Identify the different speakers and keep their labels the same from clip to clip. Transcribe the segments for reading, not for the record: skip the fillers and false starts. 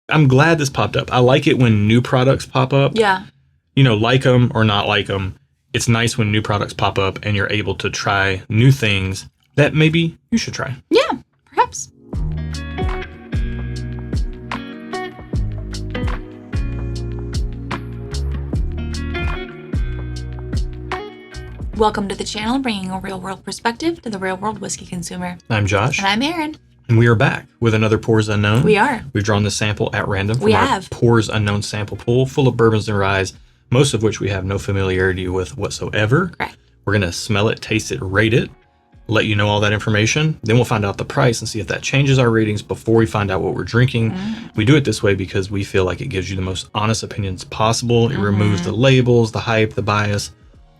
Speaker 1: I'm glad this popped up. I like it when new products pop up.
Speaker 2: Yeah.
Speaker 1: You know, like them or not like them. It's nice when new products pop up and you're able to try new things that maybe you should try.
Speaker 2: Yeah, perhaps. Welcome to the channel, bringing a real-world perspective to the real-world whiskey consumer.
Speaker 1: I'm Josh.
Speaker 2: And I'm Erin.
Speaker 1: And we are back with another Pours Unknown.
Speaker 2: We are.
Speaker 1: We've drawn this sample at random from our Pours Unknown sample pool, full of bourbons and ryes, most of which we have no familiarity with whatsoever.
Speaker 2: Correct.
Speaker 1: We're going to smell it, taste it, rate it, let you know all that information. Then we'll find out the price and see if that changes our ratings before we find out what we're drinking. We do it this way because we feel like it gives you the most honest opinions possible. It removes the labels, the hype, the bias,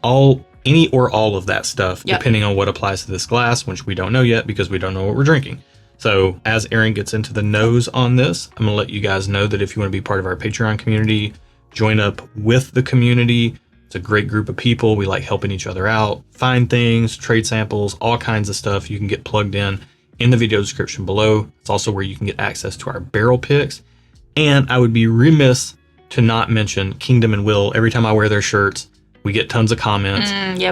Speaker 1: any or all of that stuff, depending on what applies to this glass, which we don't know yet because we don't know what we're drinking. So as Erin gets into the nose on this, I'm going to let you guys know that if you want to be part of our Patreon community, join up with the community. It's a great group of people. We like helping each other out, find things, trade samples, all kinds of stuff. You can get plugged in the video description below. It's also where you can get access to our barrel picks. And I would be remiss to not mention Kingdom and Will. Every time I wear their shirts, we get tons of comments,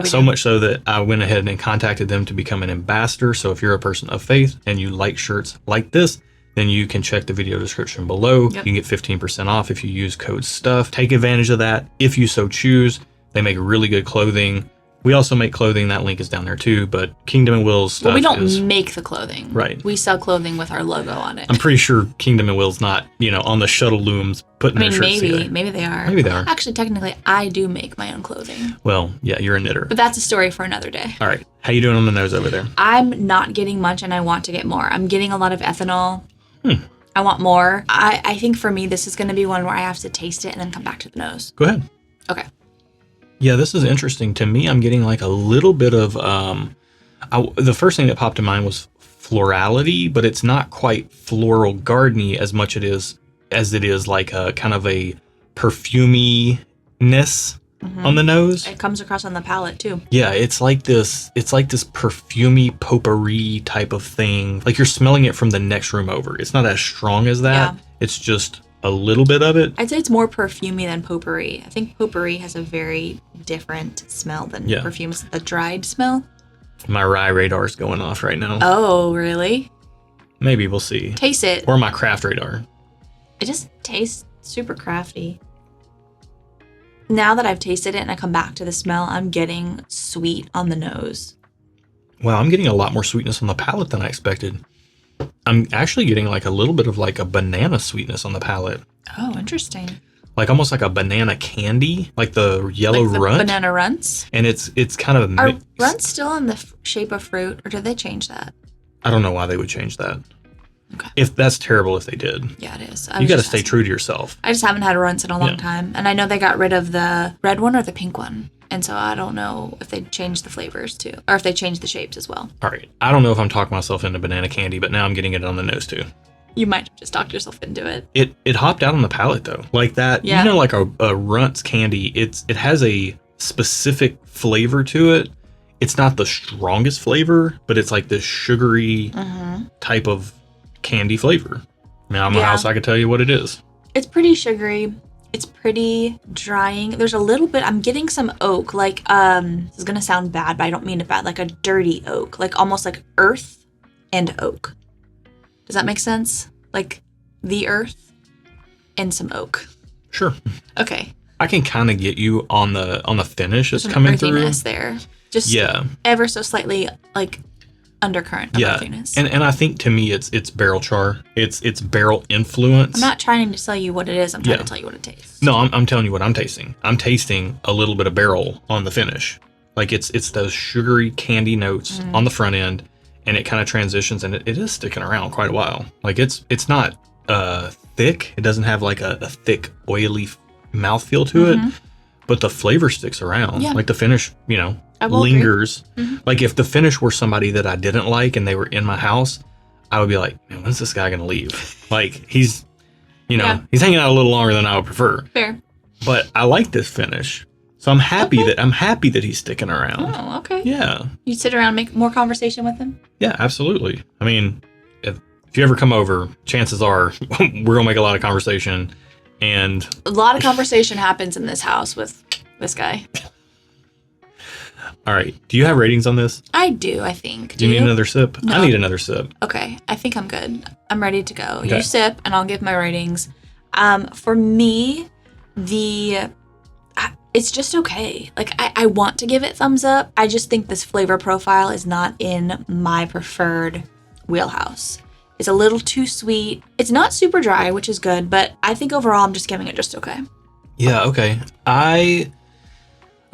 Speaker 1: so much so that I went ahead and contacted them to become an ambassador. So if you're a person of faith and you like shirts like this, then you can check the video description below. You can get 15% off if you use code STUFF. Take advantage of that if you so choose. They make really good clothing. We also make clothing. That link is down there too. But Kingdom and Will's stuff
Speaker 2: we don't make the clothing.
Speaker 1: Right.
Speaker 2: We sell clothing with our logo on it.
Speaker 1: I'm pretty sure Kingdom and Will's not, on the shuttle looms putting their shirts together.
Speaker 2: Maybe they are.
Speaker 1: Maybe they are.
Speaker 2: Actually, technically, I do make my own clothing.
Speaker 1: Well, yeah, you're a knitter.
Speaker 2: But that's a story for another day.
Speaker 1: All right. How you doing on the nose over there?
Speaker 2: I'm not getting much and I want to get more. I'm getting a lot of ethanol. I want more. I think for me, this is going to be one where I have to taste it and then come back to the nose.
Speaker 1: Go ahead.
Speaker 2: Okay.
Speaker 1: Yeah, this is interesting. To me, I'm getting like a little bit of, the first thing that popped to mind was florality, but it's not quite floral gardeny as much as it is like a kind of a perfuminess on the nose.
Speaker 2: It comes across on the palate too.
Speaker 1: Yeah, it's like this perfumey potpourri type of thing. Like you're smelling it from the next room over. It's not as strong as that. Yeah. It's just a little bit of it.
Speaker 2: I'd say it's more perfumey than potpourri. I think potpourri has a very different smell than perfume. It's a dried smell.
Speaker 1: My rye radar's going off right now.
Speaker 2: Oh, really?
Speaker 1: Maybe, we'll see.
Speaker 2: Taste it.
Speaker 1: Or my craft radar.
Speaker 2: It just tastes super crafty. Now that I've tasted it and I come back to the smell, I'm getting sweet on the nose.
Speaker 1: Wow, I'm getting a lot more sweetness on the palate than I expected. I'm actually getting like a little bit of like a banana sweetness on the palate.
Speaker 2: Oh, interesting. Like
Speaker 1: almost like a banana candy, like the yellow
Speaker 2: like the
Speaker 1: runt.
Speaker 2: Banana runts?
Speaker 1: And it's kind of
Speaker 2: Are runts still in the shape of fruit, or did they change that?
Speaker 1: I don't know why they would change that.
Speaker 2: Okay.
Speaker 1: If that's terrible if they did.
Speaker 2: Yeah, it is.
Speaker 1: You got to stay true to yourself.
Speaker 2: I just haven't had runts in a long time. And I know they got rid of the red one or the pink one. And so I don't know if they changed the flavors too, or if they changed the shapes as well.
Speaker 1: All right. I don't know if I'm talking myself into banana candy, but now I'm getting it on the nose too.
Speaker 2: You might have just talked yourself into it.
Speaker 1: It hopped out on the palate though. Like that, like a Runt's candy, it has a specific flavor to it. It's not the strongest flavor, but it's like this sugary type of candy flavor. Now I'm a house, I can tell you what it is.
Speaker 2: It's pretty sugary. It's pretty drying. There's a little bit, I'm getting some oak, like, this is gonna sound bad, but I don't mean it bad, like a dirty oak, like almost like earth and oak. Does that make sense? Like the earth and some oak.
Speaker 1: Sure.
Speaker 2: Okay.
Speaker 1: I can kind of get you on the finish that's
Speaker 2: There's
Speaker 1: coming
Speaker 2: some
Speaker 1: through.
Speaker 2: Earthiness there. Just ever so slightly like undercurrent of earthiness.
Speaker 1: And I think to me it's barrel char. It's barrel influence.
Speaker 2: I'm not trying to tell you what it is. I'm trying to tell you what it tastes.
Speaker 1: No, I'm telling you what I'm tasting. I'm tasting a little bit of barrel on the finish. Like it's those sugary candy notes on the front end, and it kind of transitions, and it is sticking around quite a while. Like it's not thick. It doesn't have like a thick oily mouthfeel to it, but the flavor sticks around.
Speaker 2: Yeah.
Speaker 1: Like the finish, lingers. Like if the finish were somebody that I didn't like and they were in my house, I would be like, man, when's this guy gonna leave? Like he's he's hanging out a little longer than I would prefer.
Speaker 2: Fair.
Speaker 1: But I like this finish. So I'm happy that he's sticking around.
Speaker 2: Oh, okay.
Speaker 1: Yeah.
Speaker 2: You'd sit around and make more conversation with him?
Speaker 1: Yeah, absolutely. I mean, if if you ever come over, chances are we're gonna make a lot of conversation, and
Speaker 2: A lot of conversation happens in this house with this guy.
Speaker 1: all right. Do you have ratings on this?
Speaker 2: I do, I think.
Speaker 1: Do you need another sip?
Speaker 2: No.
Speaker 1: I need another sip.
Speaker 2: Okay, I think I'm good. I'm ready to go.
Speaker 1: Okay.
Speaker 2: You sip, and I'll give my ratings. For me, it's just okay. Like, I want to give it thumbs up. I just think this flavor profile is not in my preferred wheelhouse. It's a little too sweet. It's not super dry, which is good, but I think overall I'm just giving it just okay.
Speaker 1: Yeah. Okay. I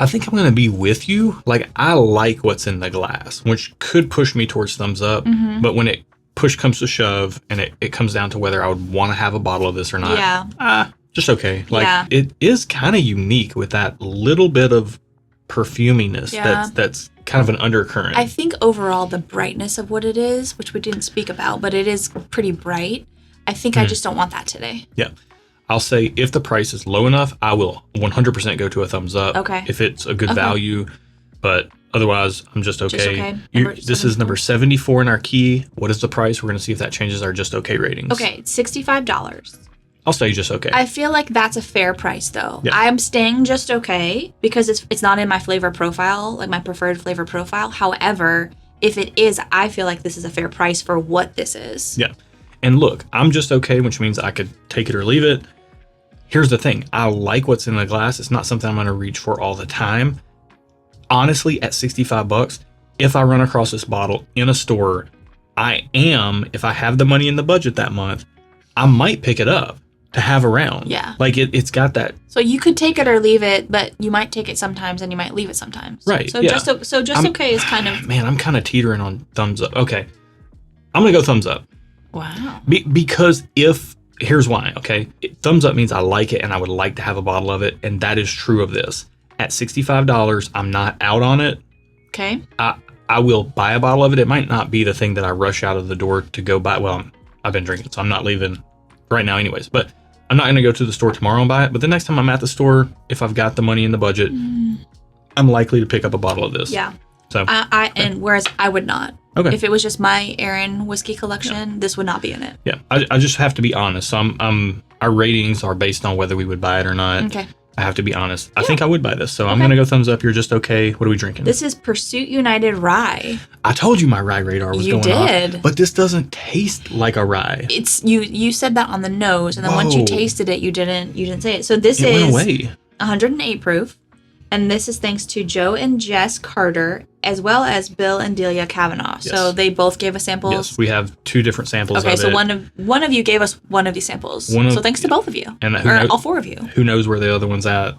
Speaker 1: think I'm gonna be with you. Like, I like what's in the glass, which could push me towards thumbs up.
Speaker 2: Mm-hmm.
Speaker 1: But when it push comes to shove, and it comes down to whether I would want to have a bottle of this or not.
Speaker 2: Yeah.
Speaker 1: Just okay. Like,
Speaker 2: Yeah.
Speaker 1: it is kind of unique with that little bit of perfuminess.
Speaker 2: Yeah.
Speaker 1: That's kind of an undercurrent.
Speaker 2: I think overall the brightness of what it is, which we didn't speak about, but it is pretty bright. I think I just don't want that today.
Speaker 1: Yeah. I'll say if the price is low enough, I will 100% go to a thumbs up.
Speaker 2: Okay.
Speaker 1: If it's a good
Speaker 2: Okay.
Speaker 1: value, but otherwise, I'm just okay.
Speaker 2: Just okay.
Speaker 1: This is number 74 in our key. What is the price? We're going to see if that changes our just okay ratings.
Speaker 2: Okay, it's $65.
Speaker 1: I'll say just okay.
Speaker 2: I feel like that's a fair price, though.
Speaker 1: Yeah.
Speaker 2: I'm staying just okay because it's not in my flavor profile, like my preferred flavor profile. However, if it is, I feel like this is a fair price for what this is.
Speaker 1: Yeah. And look, I'm just okay, which means I could take it or leave it. Here's the thing. I like what's in the glass. It's not something I'm going to reach for all the time. Honestly, at $65, if I run across this bottle in a store, if I have the money in the budget that month, I might pick it up to have around.
Speaker 2: Yeah.
Speaker 1: Like, it's got that.
Speaker 2: So you could take it or leave it, but you might take it sometimes and you might leave it sometimes.
Speaker 1: Right,
Speaker 2: So
Speaker 1: yeah.
Speaker 2: just okay is kind of.
Speaker 1: Man, I'm kind of teetering on thumbs up. Okay. I'm going to go thumbs up.
Speaker 2: Wow.
Speaker 1: Because here's why, okay? Thumbs up means I like it and I would like to have a bottle of it, and that is true of this. At $65, I'm not out on it.
Speaker 2: Okay.
Speaker 1: I will buy a bottle of it. It might not be the thing that I rush out of the door to go buy. Well, I've been drinking, so I'm not leaving right now anyways. But I'm not going to go to the store tomorrow and buy it. But the next time I'm at the store, if I've got the money in the budget, I'm likely to pick up a bottle of this.
Speaker 2: Yeah.
Speaker 1: So
Speaker 2: and whereas I would not.
Speaker 1: Okay.
Speaker 2: If it was just my Aaron whiskey collection, this would not be in it.
Speaker 1: Yeah, I just have to be honest. So our ratings are based on whether we would buy it or not.
Speaker 2: Okay.
Speaker 1: I have to be honest. I think I would buy this. So I'm going to go thumbs up. You're just okay. What are we drinking?
Speaker 2: This is Pursuit United Rye.
Speaker 1: I told you my rye radar was
Speaker 2: You
Speaker 1: going off.
Speaker 2: did.
Speaker 1: But this doesn't taste like a rye.
Speaker 2: It's you said that on the nose, and then once you
Speaker 1: Whoa.
Speaker 2: tasted it, you didn't say it. So this
Speaker 1: It
Speaker 2: is
Speaker 1: went away.
Speaker 2: 108 proof, and this is thanks to Joe and Jess Carter, as well as Bill and Delia Kavanaugh.
Speaker 1: Yes.
Speaker 2: So they both gave us samples.
Speaker 1: Yes, we have two different samples
Speaker 2: Okay,
Speaker 1: of
Speaker 2: so
Speaker 1: it.
Speaker 2: one of you gave us one of these samples. So thanks to both of you,
Speaker 1: And
Speaker 2: or all four of you.
Speaker 1: Who knows where the other one's at?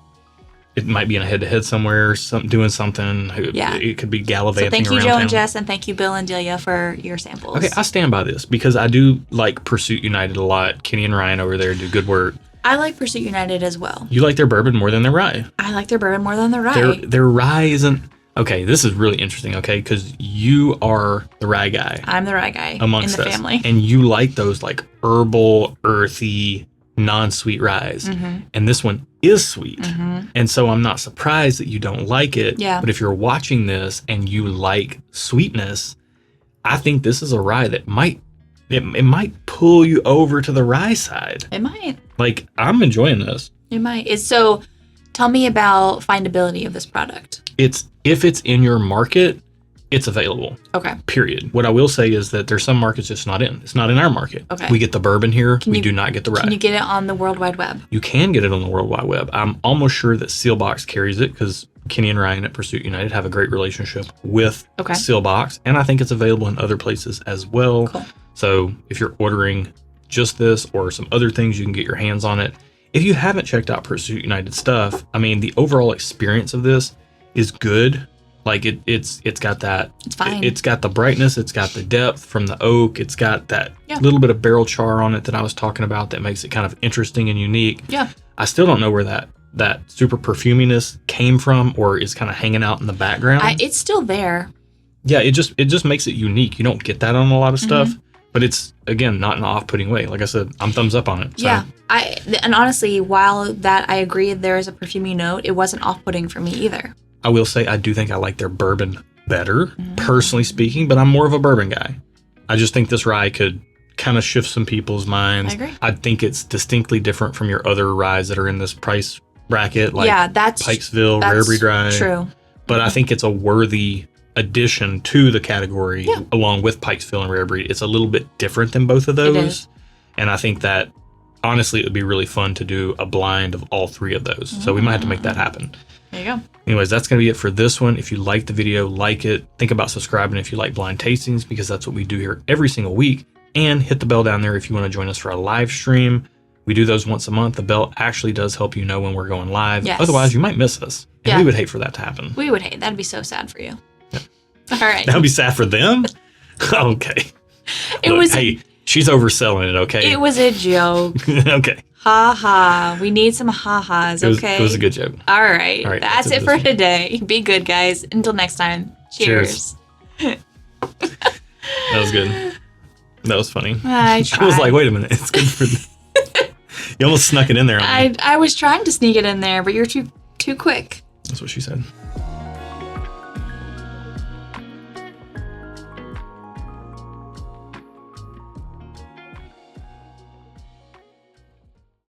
Speaker 1: It might be in a head-to-head somewhere, doing something.
Speaker 2: Yeah.
Speaker 1: It could be
Speaker 2: So
Speaker 1: gallivanting
Speaker 2: thank you,
Speaker 1: around
Speaker 2: Joe
Speaker 1: town.
Speaker 2: and Jess, and thank you, Bill and Delia, for your samples.
Speaker 1: Okay, I stand by this because I do like Pursuit United a lot. Kenny and Ryan over there do good work.
Speaker 2: I like Pursuit United as well.
Speaker 1: You like their bourbon more than their rye.
Speaker 2: I like their bourbon more than their rye.
Speaker 1: Their rye isn't... Okay, this is really interesting, okay? Because you are the rye guy
Speaker 2: I'm the rye guy
Speaker 1: amongst
Speaker 2: in the
Speaker 1: us.
Speaker 2: family.
Speaker 1: And you like those like herbal, earthy, non-sweet ryes.
Speaker 2: Mm-hmm.
Speaker 1: And this one is sweet. And so I'm not surprised that you don't like it.
Speaker 2: Yeah.
Speaker 1: But if you're watching this and you like sweetness, I think this is a rye that might pull you over to the rye side.
Speaker 2: It might.
Speaker 1: Like, I'm enjoying this.
Speaker 2: It might. So tell me about findability of this product.
Speaker 1: If it's in your market, it's available.
Speaker 2: Okay.
Speaker 1: Period. What I will say is that there's some markets it's not in. It's not in our market.
Speaker 2: Okay.
Speaker 1: We get the bourbon here. We
Speaker 2: you-
Speaker 1: do not get the rye.
Speaker 2: Can you get it on the World Wide Web?
Speaker 1: You can get it on the World Wide Web. I'm almost sure that Sealbox carries it because Kenny and Ryan at Pursuit United have a great relationship with
Speaker 2: Okay.
Speaker 1: Sealbox, and I think it's available in other places as well.
Speaker 2: Cool.
Speaker 1: So if you're ordering just this or some other things, you can get your hands on it. If you haven't checked out Pursuit United stuff, I mean, the overall experience of this is good. Like it's got that.
Speaker 2: It's fine.
Speaker 1: It's got the brightness. It's got the depth from the oak. It's got that
Speaker 2: Yeah.
Speaker 1: little bit of barrel char on it that I was talking about that makes it kind of interesting and unique.
Speaker 2: Yeah.
Speaker 1: I still don't know where that super perfuminess came from or is kind of hanging out in the background.
Speaker 2: It's still there.
Speaker 1: Yeah, it just makes it unique. You don't get that on a lot of stuff,
Speaker 2: Mm-hmm.
Speaker 1: but it's again not in an off-putting way. Like I said, I'm thumbs up on it. So.
Speaker 2: Yeah. And honestly, while that I agree there is a perfumey note, it wasn't off-putting for me either.
Speaker 1: I will say I do think I like their bourbon better,
Speaker 2: Mm-hmm.
Speaker 1: personally speaking, but I'm more of a bourbon guy. I just think this rye could kind of shift some people's minds.
Speaker 2: I agree.
Speaker 1: I think it's distinctly different from your other ryes that are in this price bracket, like
Speaker 2: that's
Speaker 1: Pikesville, Rare Breed Rye.
Speaker 2: True.
Speaker 1: But I think it's a worthy addition to the category along with Pikesville and Rare Breed. It's a little bit different than both of those.
Speaker 2: It is.
Speaker 1: And I think that honestly it would be really fun to do a blind of all three of those. So we might have to make that happen.
Speaker 2: There you go.
Speaker 1: Anyways, that's going to be it for this one. If you like the video, like it. Think about subscribing if you like blind tastings, because that's what we do here every single week. And hit the bell down there if you want to join us for a live stream. We do those once a month. The bell actually does help you know when we're going live.
Speaker 2: Yes.
Speaker 1: Otherwise, you might miss us. And we would hate for that to happen.
Speaker 2: We would hate. That'd be so sad for you. Yeah. All right.
Speaker 1: That would be sad for them? Okay. Hey, she's overselling it, okay?
Speaker 2: It was a joke.
Speaker 1: Okay.
Speaker 2: Ha ha. We need some ha-has, okay?
Speaker 1: It was a good joke.
Speaker 2: All right. That's it for today. Be good, guys. Until next time. Cheers.
Speaker 1: That was good. That was funny.
Speaker 2: I tried.
Speaker 1: I was like, wait a minute. It's good for... You almost snuck it in there on me.
Speaker 2: I was trying to sneak it in there, but you're too quick.
Speaker 1: That's what she said.